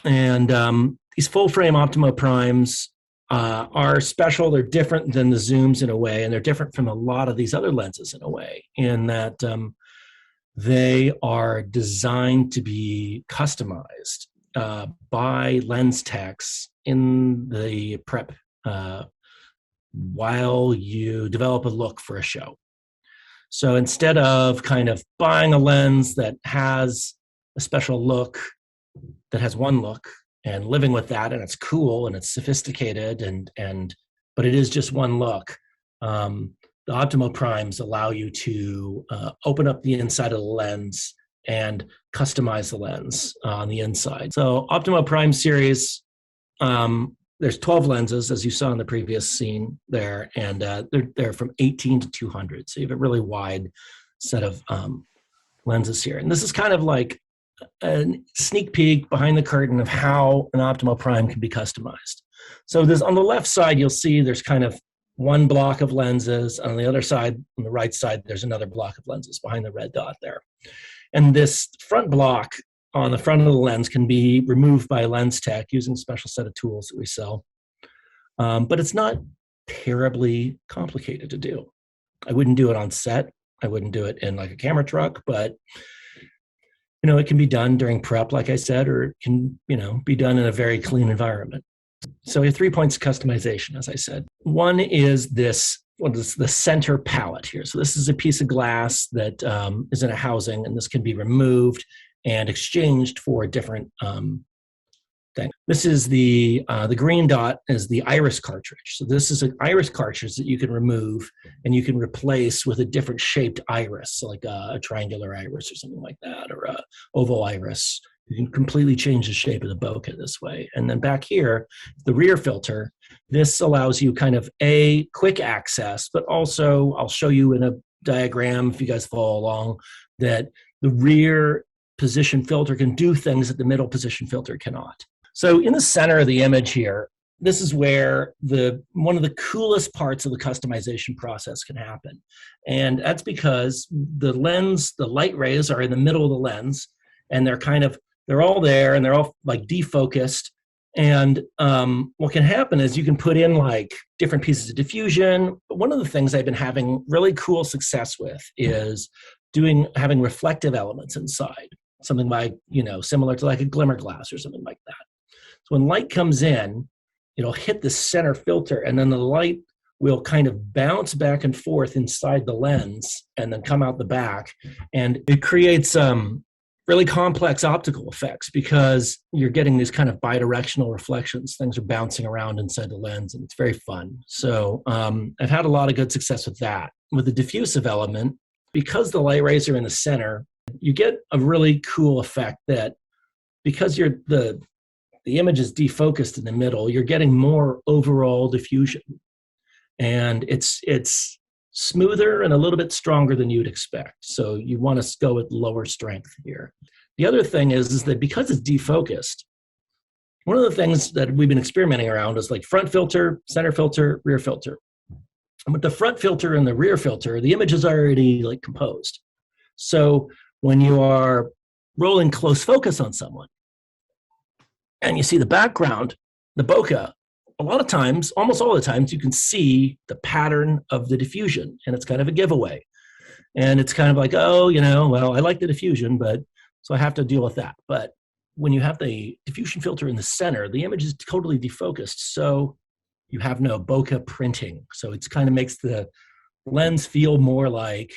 And these full frame Optimo Primes are special. They're different than the zooms in a way, and they're different from a lot of these other lenses in a way, in that they are designed to be customized by lens techs in the prep while you develop a look for a show. So instead of kind of buying a lens that has a special look, that has one look, and living with that, and it's cool and it's sophisticated, and but it is just one look. The Optimo Primes allow you to open up the inside of the lens and customize the lens on the inside. So Optimo Prime series, there's 12 lenses, as you saw in the previous scene there, and they're from 18 to 200. So you have a really wide set of lenses here. And this is kind of like a sneak peek behind the curtain of how an Optimo Prime can be customized. So there's, on the left side, you'll see there's kind of one block of lenses. On the other side, on the right side, there's another block of lenses behind the red dot there. And this front block on the front of the lens can be removed by lens tech using a special set of tools that we sell. But it's not terribly complicated to do. I wouldn't do it on set. I wouldn't do it in like a camera truck, but it can be done during prep, like I said, or it can, be done in a very clean environment. So we have 3 points of customization, as I said. One is what is the center palette here. So this is a piece of glass that is in a housing, and this can be removed and exchanged for a different thing. This is the green dot is the iris cartridge. So this is an iris cartridge that you can remove and you can replace with a different shaped iris, so like a triangular iris or something like that, or a oval iris. You can completely change the shape of the bokeh this way. And then back here, the rear filter, this allows you kind of a quick access, but also I'll show you in a diagram, if you guys follow along, that the rear position filter can do things that the middle position filter cannot. So in the center of the image here, this is where one of the coolest parts of the customization process can happen. And that's because the light rays are in the middle of the lens, and they're all there, and they're all like defocused. And what can happen is you can put in like different pieces of diffusion. But one of the things I've been having really cool success with is having reflective elements inside, something like, similar to like a glimmer glass or something like that. So when light comes in, it'll hit the center filter, and then the light will kind of bounce back and forth inside the lens and then come out the back. And it creates really complex optical effects because you're getting these kind of bidirectional reflections. Things are bouncing around inside the lens, and it's very fun. So I've had a lot of good success with that. With the diffusive element, because the light rays are in the center, you get a really cool effect that because the image is defocused in the middle, you're getting more overall diffusion. And it's smoother and a little bit stronger than you'd expect. So you want to go with lower strength here. The other thing is that because it's defocused, one of the things that we've been experimenting around is like front filter, center filter, rear filter. And with the front filter and the rear filter, the image is already like composed. So when you are rolling close focus on someone and you see the background, the bokeh, a lot of times, almost all the times, you can see the pattern of the diffusion, and it's kind of a giveaway. And it's kind of like, well, I like the diffusion, but so I have to deal with that. But when you have the diffusion filter in the center, the image is totally defocused, so you have no bokeh printing. So it kind of makes the lens feel more like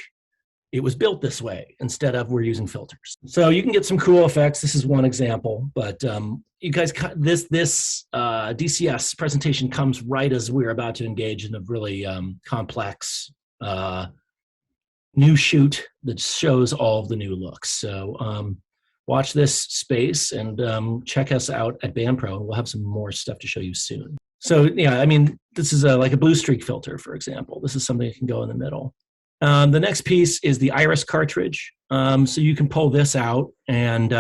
it was built this way instead of we're using filters. So you can get some cool effects. This is one example, but you guys, this DCS presentation comes right as we're about to engage in a really complex new shoot that shows all of the new looks. So watch this space and check us out at BandPro, and we'll have some more stuff to show you soon. So yeah, this is like a blue streak filter, for example. This is something that can go in the middle. The next piece is the iris cartridge. So you can pull this out and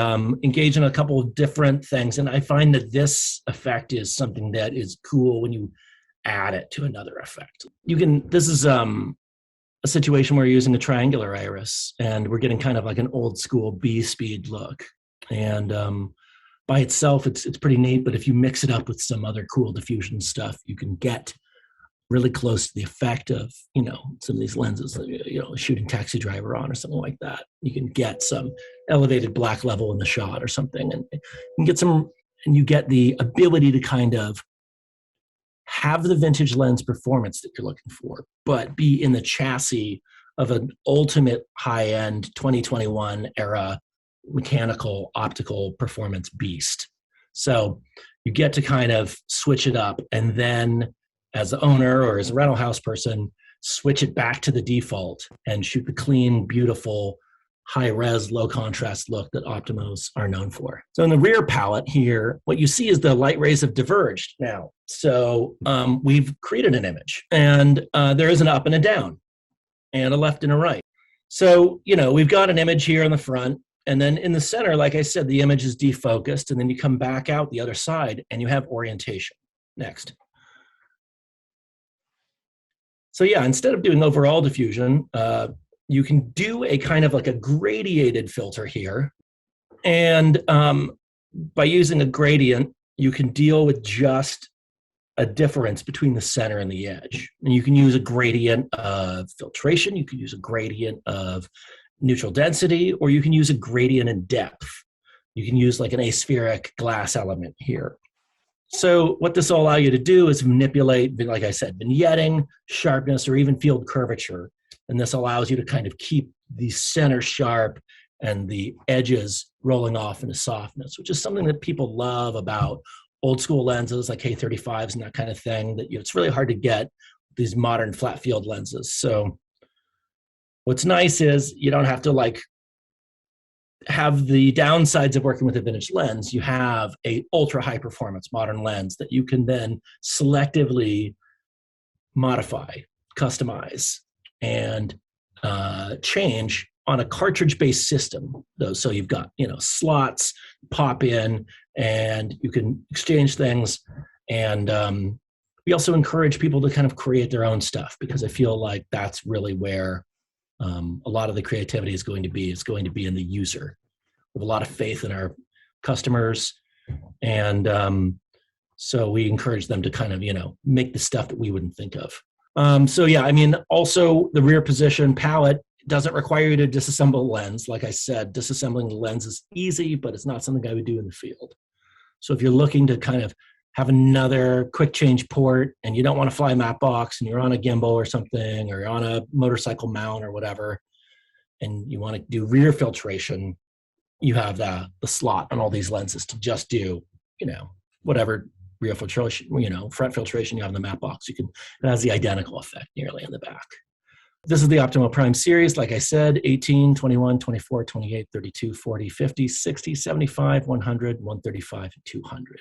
engage in a couple of different things. And I find that this effect is something that is cool when you add it to another effect. This is a situation where you're using a triangular iris, and we're getting kind of like an old school B-speed look. And by itself, it's pretty neat, but if you mix it up with some other cool diffusion stuff, you can get really close to the effect of, some of these lenses, shooting Taxi Driver on or something like that. You can get some elevated black level in the shot or something, and you get the ability to kind of have the vintage lens performance that you're looking for, but be in the chassis of an ultimate high-end 2021 era mechanical optical performance beast. So you get to kind of switch it up, and then as the owner or as a rental house person, switch it back to the default and shoot the clean, beautiful, high-res, low-contrast look that Optimos are known for. So in the rear palette here, what you see is the light rays have diverged now. So we've created an image, and there is an up and a down, and a left and a right. So, we've got an image here in the front, and then in the center, like I said, the image is defocused, and then you come back out the other side, and you have orientation. Next. So yeah, instead of doing overall diffusion, you can do a kind of like a gradiated filter here. And by using a gradient, you can deal with just a difference between the center and the edge. And you can use a gradient of filtration, you can use a gradient of neutral density, or you can use a gradient in depth. You can use like an aspheric glass element here. So what this will allow you to do is manipulate, like I said, vignetting, sharpness, or even field curvature. And this allows you to kind of keep the center sharp and the edges rolling off into softness, which is something that people love about old school lenses like K35s and that kind of thing, that it's really hard to get these modern flat field lenses. So what's nice is you don't have to have the downsides of working with a vintage lens. You have a ultra high performance modern lens that you can then selectively modify, customize, and change on a cartridge-based system. So you've got slots, pop in, and you can exchange things. And we also encourage people to kind of create their own stuff, because I feel like that's really where a lot of the creativity is going to be. It's going to be in the user. We have a lot of faith in our customers, and so we encourage them to kind of make the stuff that we wouldn't think of. So yeah, also the rear position palette doesn't require you to disassemble a lens. Like I said, disassembling the lens is easy, but it's not something I would do in the field. So if you're looking to kind of have another quick change port and you don't want to fly map box and you're on a gimbal or something, or you're on a motorcycle mount or whatever, and you want to do rear filtration, you have the slot on all these lenses to just do, whatever rear filtration, front filtration you have in the map box. It has the identical effect nearly in the back. This is the Optimo Prime series. Like I said, 18, 21, 24, 28, 32, 40, 50, 60, 75, 100, 135, and 200.